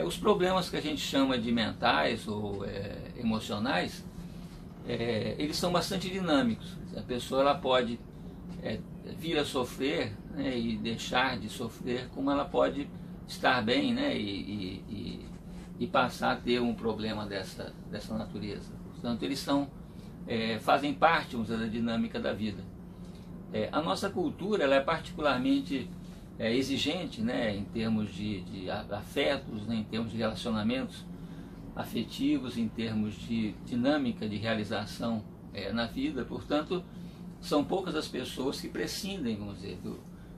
Os problemas que a gente chama de mentais ou emocionais, eles são bastante dinâmicos. A pessoa ela pode vir a sofrer, né, e deixar de sofrer, como ela pode estar bem, né, e passar a ter um problema dessa natureza. Portanto, eles fazem parte, vamos dizer, da dinâmica da vida. A nossa cultura ela é particularmente exigente, né, em termos de afetos, né, em termos de relacionamentos afetivos, em termos de dinâmica de realização na vida. Portanto, são poucas as pessoas que prescindem, vamos dizer,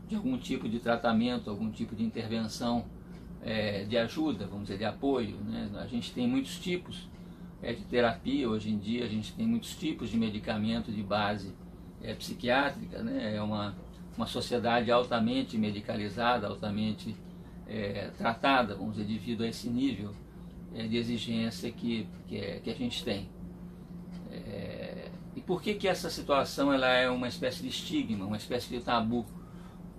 de algum tipo de tratamento, algum tipo de intervenção, de ajuda, vamos dizer, de apoio, né? A gente tem muitos tipos de terapia hoje em dia, a gente tem muitos tipos de medicamento de base psiquiátrica, né? É uma sociedade altamente medicalizada, altamente tratada, vamos dizer, devido a esse nível de exigência que a gente tem. E por que essa situação ela é uma espécie de estigma, uma espécie de tabu?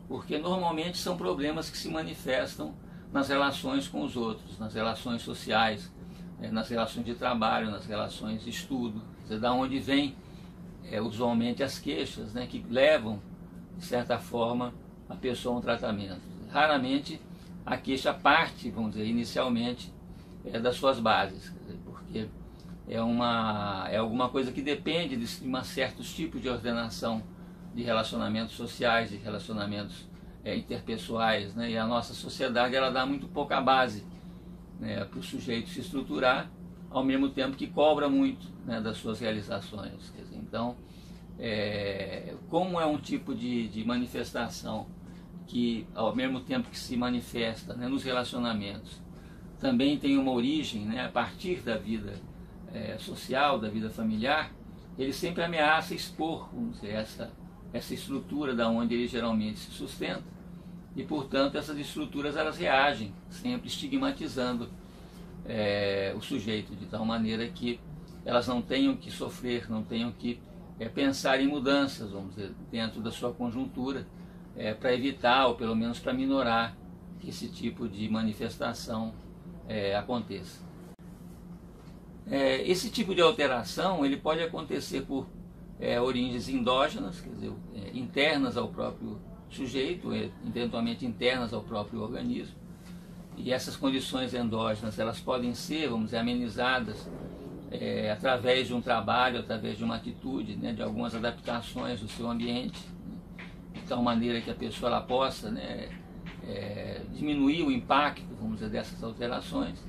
Porque normalmente são problemas que se manifestam nas relações com os outros, nas relações sociais, nas relações de trabalho, nas relações de estudo. Quer dizer, da onde vem usualmente as queixas, né, que levam, de certa forma, a pessoa a um tratamento. Raramente a queixa parte, vamos dizer, inicialmente das suas bases, quer dizer, porque é alguma coisa que depende de certos tipos de ordenação de relacionamentos sociais, de relacionamentos interpessoais, né? E a nossa sociedade ela dá muito pouca base, né, para o sujeito se estruturar, ao mesmo tempo que cobra muito, né, das suas realizações. Quer dizer, então, como é um tipo de manifestação que, ao mesmo tempo que se manifesta, né, nos relacionamentos, também tem uma origem, né, a partir da vida social, da vida familiar, ele sempre ameaça expor, vamos dizer, essa estrutura da onde ele geralmente se sustenta, e portanto essas estruturas elas reagem, sempre estigmatizando o sujeito, de tal maneira que elas não tenham que sofrer, não tenham que pensar em mudanças, vamos dizer, dentro da sua conjuntura, para evitar, ou pelo menos para minorar, que esse tipo de manifestação aconteça. Esse tipo de alteração ele pode acontecer por origens endógenas, quer dizer, internas ao próprio sujeito, eventualmente internas ao próprio organismo. E essas condições endógenas elas podem ser, vamos dizer, amenizadas através de um trabalho, através de uma atitude, né, de algumas adaptações do seu ambiente, né, de tal maneira que a pessoa ela possa, né, diminuir o impacto, vamos dizer, dessas alterações.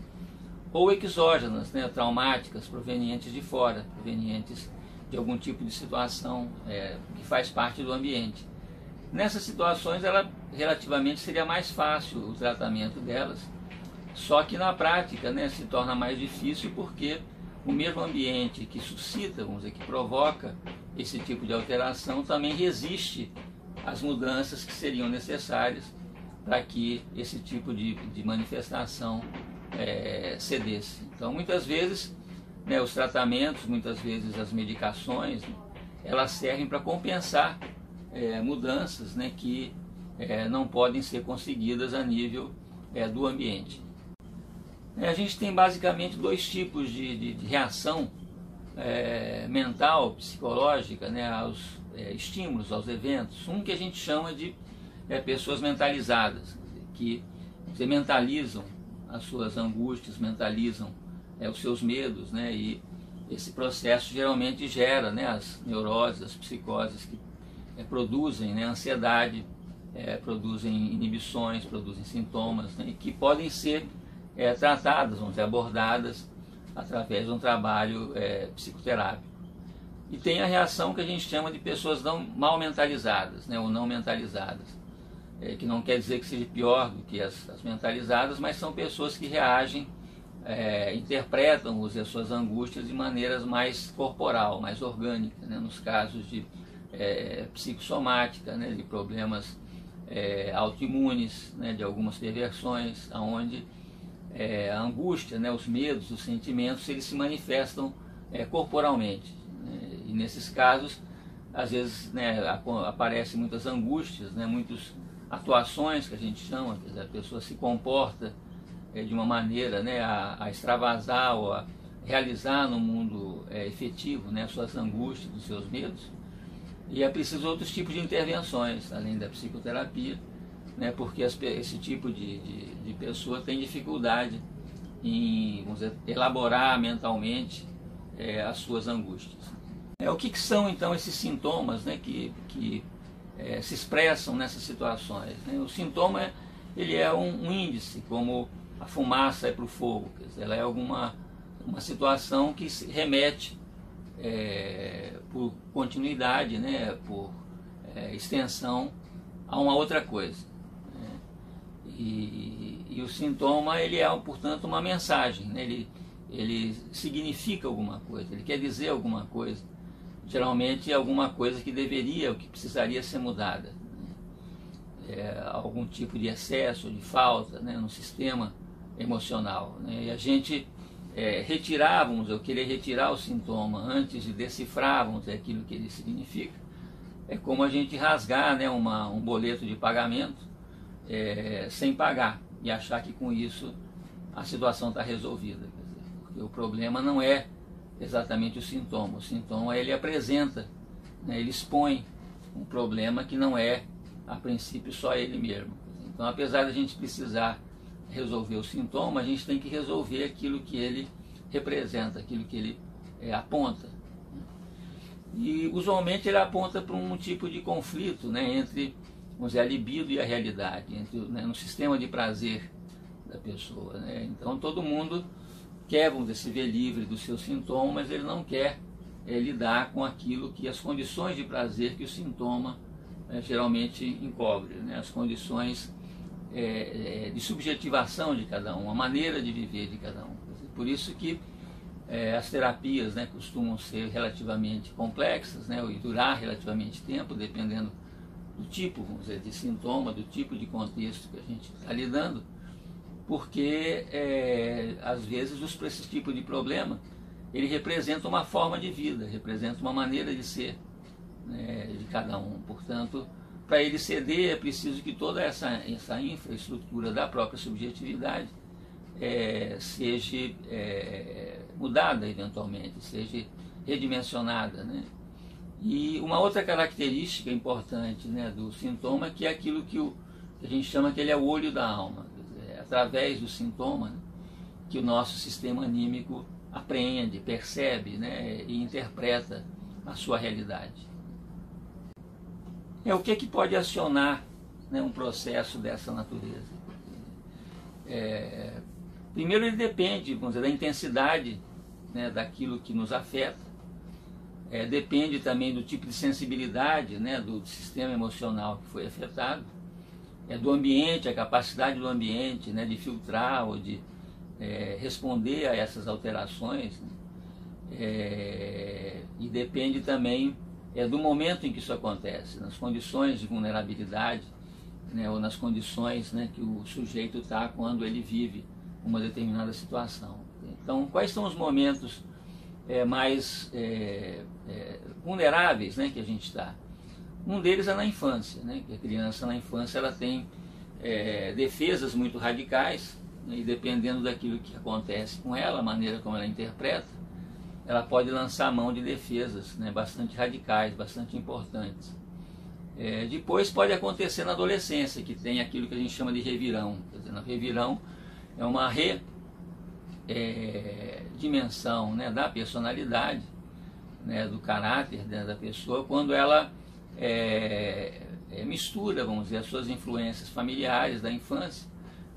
Ou exógenas, né, traumáticas, provenientes de fora, provenientes de algum tipo de situação que faz parte do ambiente. Nessas situações, relativamente seria mais fácil o tratamento delas, só que na prática, né, se torna mais difícil porque o mesmo ambiente que suscita, vamos dizer, que provoca esse tipo de alteração, também resiste às mudanças que seriam necessárias para que esse tipo de manifestação cedesse. Então, muitas vezes, né, os tratamentos, muitas vezes as medicações, né, elas servem para compensar mudanças, né, que não podem ser conseguidas a nível do ambiente. A gente tem basicamente dois tipos de reação mental, psicológica, né, aos estímulos, aos eventos. Um que a gente chama de pessoas mentalizadas, que mentalizam as suas angústias, mentalizam os seus medos, né, e esse processo geralmente gera, né, as neuroses, as psicoses que produzem, né, ansiedade, produzem inibições, produzem sintomas, né, que podem ser tratadas, vamos dizer, abordadas através de um trabalho psicoterápico. E tem a reação que a gente chama de pessoas mal mentalizadas, né, ou não mentalizadas, que não quer dizer que seja pior do que as mentalizadas, mas são pessoas que reagem, interpretam as suas angústias de maneiras mais corporal, mais orgânica, né, nos casos de psicossomática, né, de problemas autoimunes, né, de algumas perversões, onde a angústia, né, os medos, os sentimentos, eles se manifestam corporalmente, né, e nesses casos, às vezes, né, aparecem muitas angústias, né, muitas atuações que a gente chama, quer dizer, a pessoa se comporta de uma maneira, né, a extravasar ou a realizar no mundo efetivo, né, suas angústias, os seus medos. E é preciso outros tipos de intervenções, além da psicoterapia, né, porque esse tipo de pessoa tem dificuldade em, vamos dizer, elaborar mentalmente as suas angústias. O que são então esses sintomas, né, que se expressam nessas situações, né? O sintoma ele é um índice, como a fumaça é para o fogo, quer dizer, ela é uma situação que se remete por continuidade, né, por extensão a uma outra coisa, né? E o sintoma ele é, portanto, uma mensagem, né? Ele significa alguma coisa, ele quer dizer alguma coisa, geralmente alguma coisa que deveria, ou que precisaria ser mudada, né? Algum tipo de excesso, de falta, né, no sistema emocional, né? E a gente retirávamos, ou querer retirar o sintoma antes de decifrarmos aquilo que ele significa, é como a gente rasgar, né, um boleto de pagamento sem pagar e achar que com isso a situação está resolvida. Quer dizer, porque o problema não é exatamente o sintoma ele apresenta, né, ele expõe um problema que não é, a princípio, só ele mesmo. Então, apesar de a gente precisar resolver o sintoma, a gente tem que resolver aquilo que ele representa, aquilo que ele aponta. E usualmente ele aponta para um tipo de conflito, né, entre, vamos dizer, a libido e a realidade, entre, né, no sistema de prazer da pessoa, né? Então todo mundo quer, vamos dizer, se ver livre dos seus sintomas, mas ele não quer lidar com aquilo que as condições de prazer que o sintoma geralmente encobre, né? As condições de subjetivação de cada um, a maneira de viver de cada um. Por isso que as terapias, né, costumam ser relativamente complexas, né, e durar relativamente tempo, dependendo do tipo, vamos dizer, de sintoma, do tipo de contexto que a gente está lidando, porque às vezes esse tipo de problema ele representa uma forma de vida, representa uma maneira de ser, né, de cada um. Portanto, para ele ceder é preciso que toda essa infraestrutura da própria subjetividade seja mudada eventualmente, seja redimensionada, né? E uma outra característica importante, né, do sintoma é que é aquilo que a gente chama que ele é o olho da alma. Quer dizer, é através do sintoma, né, que o nosso sistema anímico apreende, percebe, né, e interpreta a sua realidade. O que pode acionar, né, um processo dessa natureza? Primeiro, ele depende, vamos dizer, da intensidade, né, daquilo que nos afeta. Depende também do tipo de sensibilidade, né, do sistema emocional que foi afetado, do ambiente, a capacidade do ambiente, né, de filtrar ou de responder a essas alterações, né? E depende também do momento em que isso acontece, nas condições de vulnerabilidade, né, ou nas condições, né, que o sujeito está quando ele vive uma determinada situação. Então, quais são os momentos mais vulneráveis, né, que a gente está? Um deles é na infância, né, que a criança na infância ela tem defesas muito radicais, né, e dependendo daquilo que acontece com ela, a maneira como ela interpreta, ela pode lançar a mão de defesas, né, bastante radicais, bastante importantes. Depois pode acontecer na adolescência, que tem aquilo que a gente chama de revirão. Quer dizer, no revirão é uma dimensão, né, da personalidade, né, do caráter, né, da pessoa, quando ela mistura, vamos dizer, as suas influências familiares da infância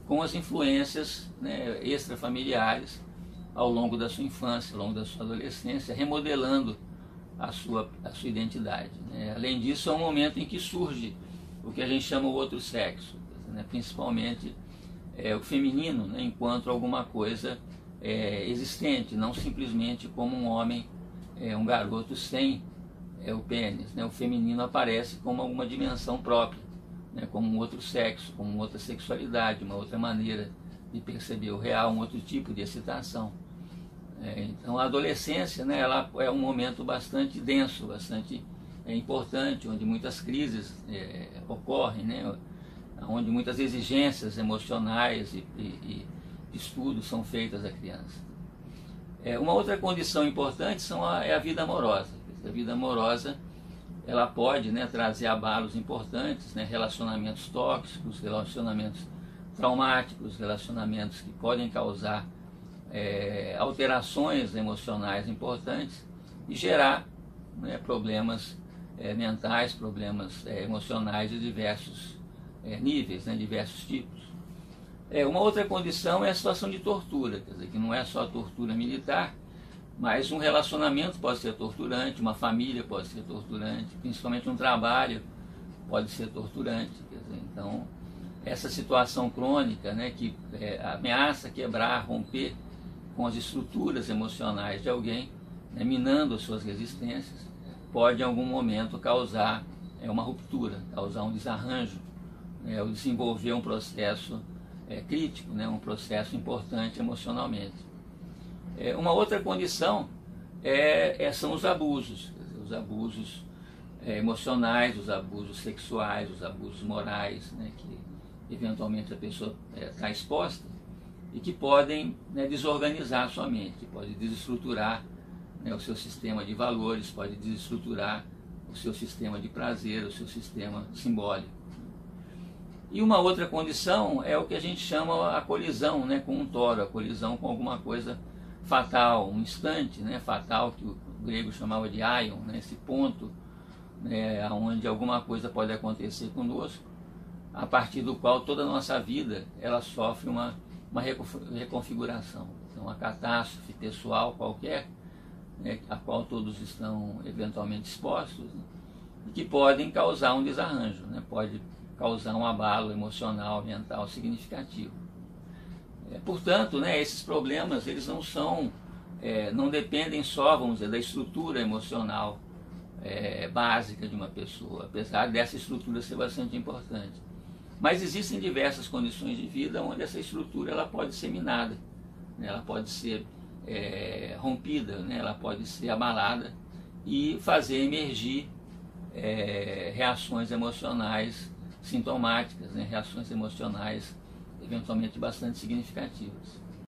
com as influências, né, extrafamiliares ao longo da sua infância, ao longo da sua adolescência, remodelando a sua identidade, né? Além disso, é um momento em que surge o que a gente chama o outro sexo, né, principalmente o feminino, né, enquanto alguma coisa existente, não simplesmente como um homem, um garoto sem o pênis, né? O feminino aparece como alguma dimensão própria, né, como um outro sexo, como outra sexualidade, uma outra maneira de perceber o real, um outro tipo de excitação. Então a adolescência, né, ela é um momento bastante denso, bastante importante, onde muitas crises ocorrem, né, onde muitas exigências emocionais e estudos são feitas à criança. Uma outra condição importante é a vida amorosa. A vida amorosa ela pode, né, trazer abalos importantes, né, relacionamentos tóxicos, relacionamentos traumáticos, relacionamentos que podem causar alterações emocionais importantes e gerar, né, problemas mentais, problemas emocionais de diversos níveis, né, diversos tipos. Uma outra condição é a situação de tortura, quer dizer, que não é só a tortura militar, mas um relacionamento pode ser torturante, uma família pode ser torturante, principalmente um trabalho pode ser torturante. Quer dizer, então, essa situação crônica, né, que ameaça quebrar, romper com as estruturas emocionais de alguém, né, minando as suas resistências, pode em algum momento causar uma ruptura, causar um desarranjo, ou desenvolver um processo crítico, né, um processo importante emocionalmente. Uma outra condição são os abusos, os abusos emocionais, os abusos sexuais, os abusos morais, né, que eventualmente a pessoa está exposta e que podem, né, desorganizar a sua mente, pode desestruturar, né, o seu sistema de valores, pode desestruturar o seu sistema de prazer, o seu sistema simbólico. E uma outra condição é o que a gente chama a colisão, né, com um toro, a colisão com alguma coisa fatal, um instante, né, fatal, que o grego chamava de aion, né, esse ponto, né, onde alguma coisa pode acontecer conosco, a partir do qual toda a nossa vida ela sofre uma reconfiguração. Então, uma catástrofe pessoal qualquer, né, a qual todos estão eventualmente expostos, né, e que podem causar um desarranjo, né, pode causar um abalo emocional, mental significativo. Portanto, né, esses problemas eles não dependem só, vamos dizer, da estrutura emocional básica de uma pessoa, apesar dessa estrutura ser bastante importante. Mas existem diversas condições de vida onde essa estrutura ela pode ser minada, né, ela pode ser rompida, né, ela pode ser abalada e fazer emergir reações emocionais sintomáticas, né, reações emocionais eventualmente bastante significativas.